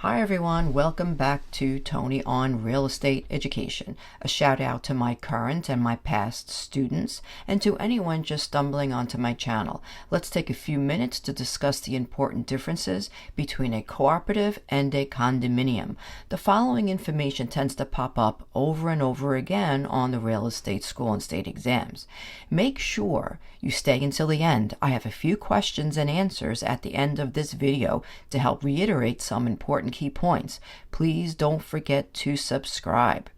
Hi everyone, welcome back to Toni on Real Estate Education. A shout out to my current and my past students and to anyone just stumbling onto my channel. Let's take a few minutes to discuss the important differences between a cooperative and a condominium. The following information tends to pop up over and over again on the real estate school and state exams. Make sure you stay until the end. I have a few questions and answers at the end of this video to help reiterate some important key points. Please don't forget to subscribe.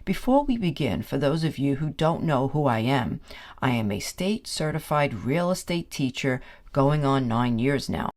Before we begin, for those of you who don't know who I am a state certified real estate teacher going on 9 years now.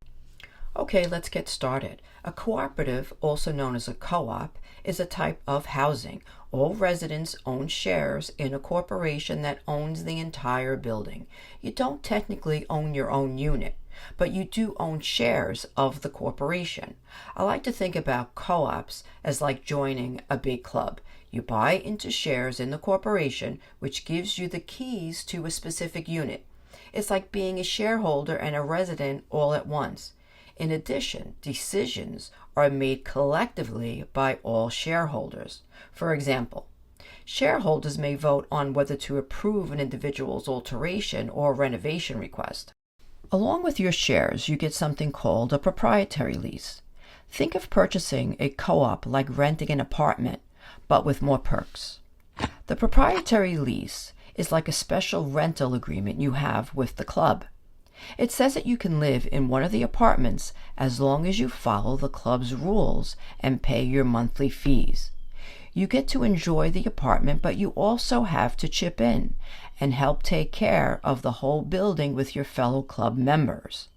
Okay, let's get started. A cooperative, also known as a co-op, is a type of housing. All residents own shares in a corporation that owns the entire building. You don't technically own your own unit, but you do own shares of the corporation. I like to think about co-ops as like joining a big club. You buy into shares in the corporation, which gives you the keys to a specific unit. It's like being a shareholder and a resident all at once. In addition, decisions are made collectively by all shareholders. For example, shareholders may vote on whether to approve an individual's alteration or renovation request. Along with your shares, you get something called a proprietary lease. Think of purchasing a co-op like renting an apartment, but with more perks. The proprietary lease is like a special rental agreement you have with the club. It says that you can live in one of the apartments as long as you follow the club's rules and pay your monthly fees. You get to enjoy the apartment, but you also have to chip in and help take care of the whole building with your fellow club members.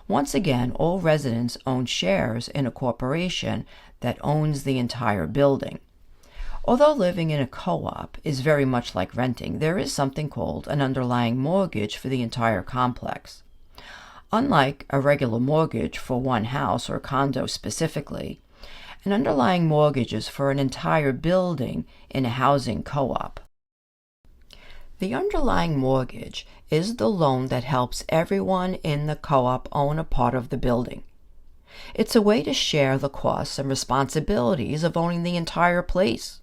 Once again, all residents own shares in a corporation that owns the entire building. Although living in a co-op is very much like renting, there is something called an underlying mortgage for the entire complex. Unlike a regular mortgage for one house or condo specifically, an underlying mortgage is for an entire building in a housing co-op. The underlying mortgage is the loan that helps everyone in the co-op own a part of the building. It's a way to share the costs and responsibilities of owning the entire place.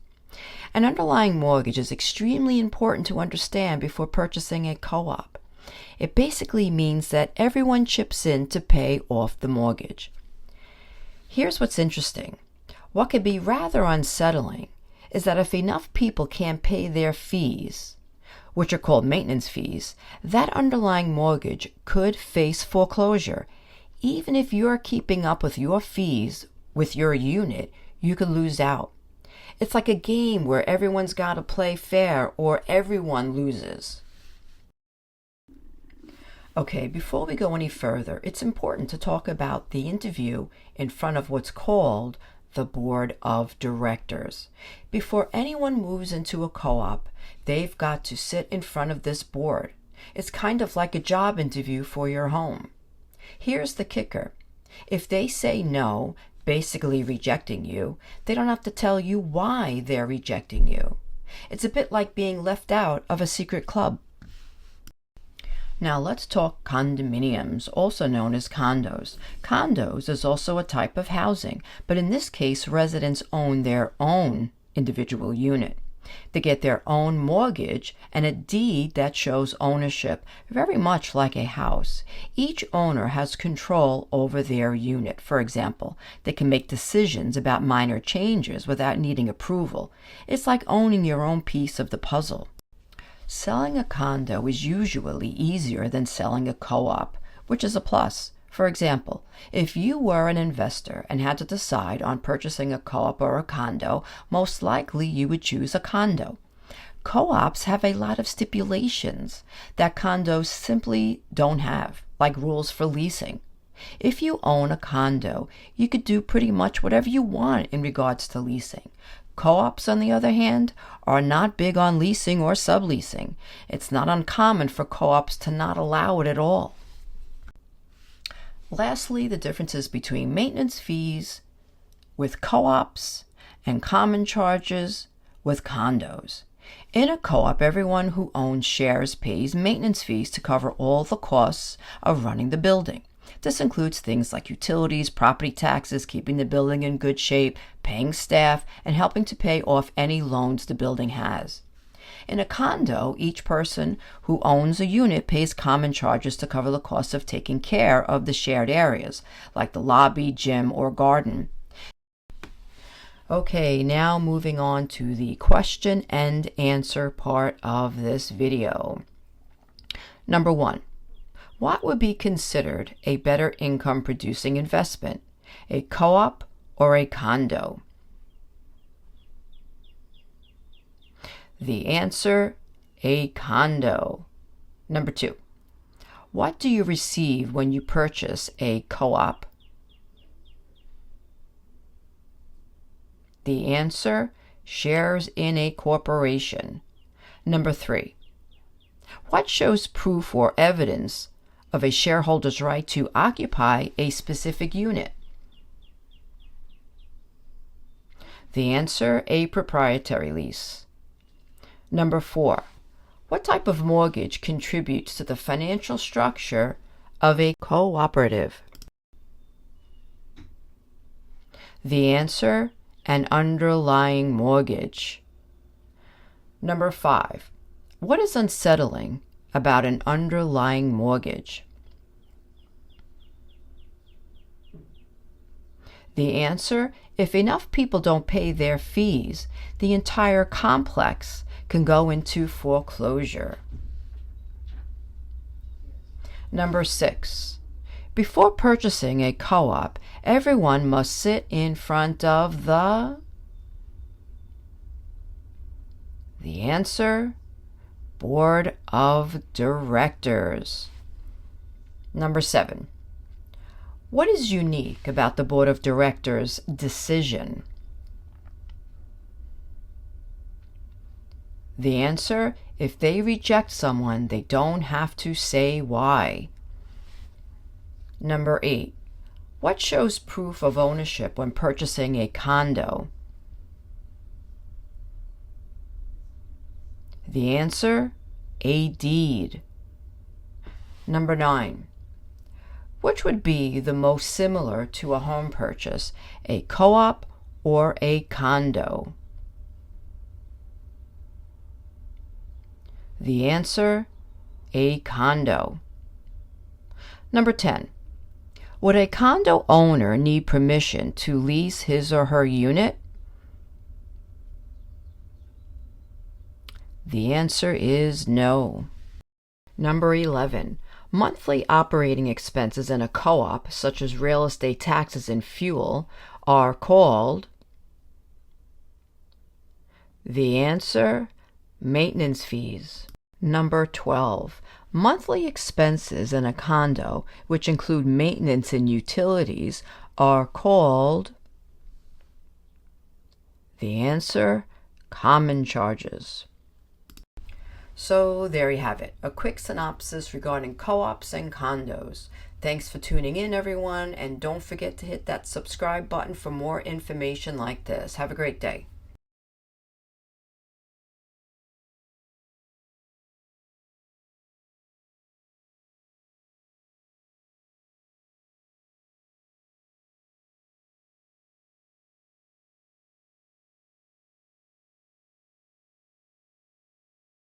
An underlying mortgage is extremely important to understand before purchasing a co-op. It basically means that everyone chips in to pay off the mortgage. Here's what's interesting. What can be rather unsettling is that if enough people can't pay their fees, which are called maintenance fees, that underlying mortgage could face foreclosure. Even if you're keeping up with your fees with your unit, you could lose out. It's like a game where everyone's got to play fair or everyone loses. Okay, before we go any further, it's important to talk about the interview in front of what's called the board of directors. Before anyone moves into a co-op, they've got to sit in front of this board. It's kind of like a job interview for your home. Here's the kicker. If they say no, basically rejecting you, they don't have to tell you why they're rejecting you. It's a bit like being left out of a secret club. Now let's talk condominiums, also known as condos. Condos is also a type of housing, but in this case, residents own their own individual unit. They get their own mortgage and a deed that shows ownership, very much like a house. Each owner has control over their unit. For example, they can make decisions about minor changes without needing approval. It's like owning your own piece of the puzzle. Selling a condo is usually easier than selling a co-op, which is a plus. For example, if you were an investor and had to decide on purchasing a co-op or a condo, most likely you would choose a condo. Co-ops have a lot of stipulations that condos simply don't have, like rules for leasing. If you own a condo, you could do pretty much whatever you want in regards to leasing. Co-ops, on the other hand, are not big on leasing or subleasing. It's not uncommon for co-ops to not allow it at all. Lastly, the differences between maintenance fees with co-ops and common charges with condos. In a co-op, everyone who owns shares pays maintenance fees to cover all the costs of running the building. This includes things like utilities, property taxes, keeping the building in good shape, paying staff, and helping to pay off any loans the building has. In a condo, each person who owns a unit pays common charges to cover the cost of taking care of the shared areas, like the lobby, gym, or garden. Okay, now moving on to the question and answer part of this video. Number 1. What would be considered a better income producing investment, a co-op or a condo? The answer, a condo. Number 2. What do you receive when you purchase a co-op? The answer, shares in a corporation. Number 3. What shows proof or evidence of a shareholder's right to occupy a specific unit? The answer, a proprietary lease. Number 4. What type of mortgage contributes to the financial structure of a cooperative? The answer, an underlying mortgage. Number 5. What is unsettling about an underlying mortgage? The answer, if enough people don't pay their fees, the entire complex can go into foreclosure. Number 6. Before purchasing a co-op, everyone must sit in front of the answer, board of directors. Number 7. What is unique about the board of directors' decision? The answer, if they reject someone, they don't have to say why. Number 8. What shows proof of ownership when purchasing a condo? The answer, a deed. Number 9. Which would be the most similar to a home purchase, a co-op or a condo? The answer, a condo. Number 10. Would a condo owner need permission to lease his or her unit? The answer is no. Number 11. Monthly operating expenses in a co-op, such as real estate taxes and fuel, are called? The answer, maintenance fees. Number 12. Monthly expenses in a condo, which include maintenance and utilities, are called? The answer, common charges. So there you have it, a quick synopsis regarding co-ops and condos. Thanks for tuning in, everyone, and don't forget to hit that subscribe button for more information like this. Have a great day.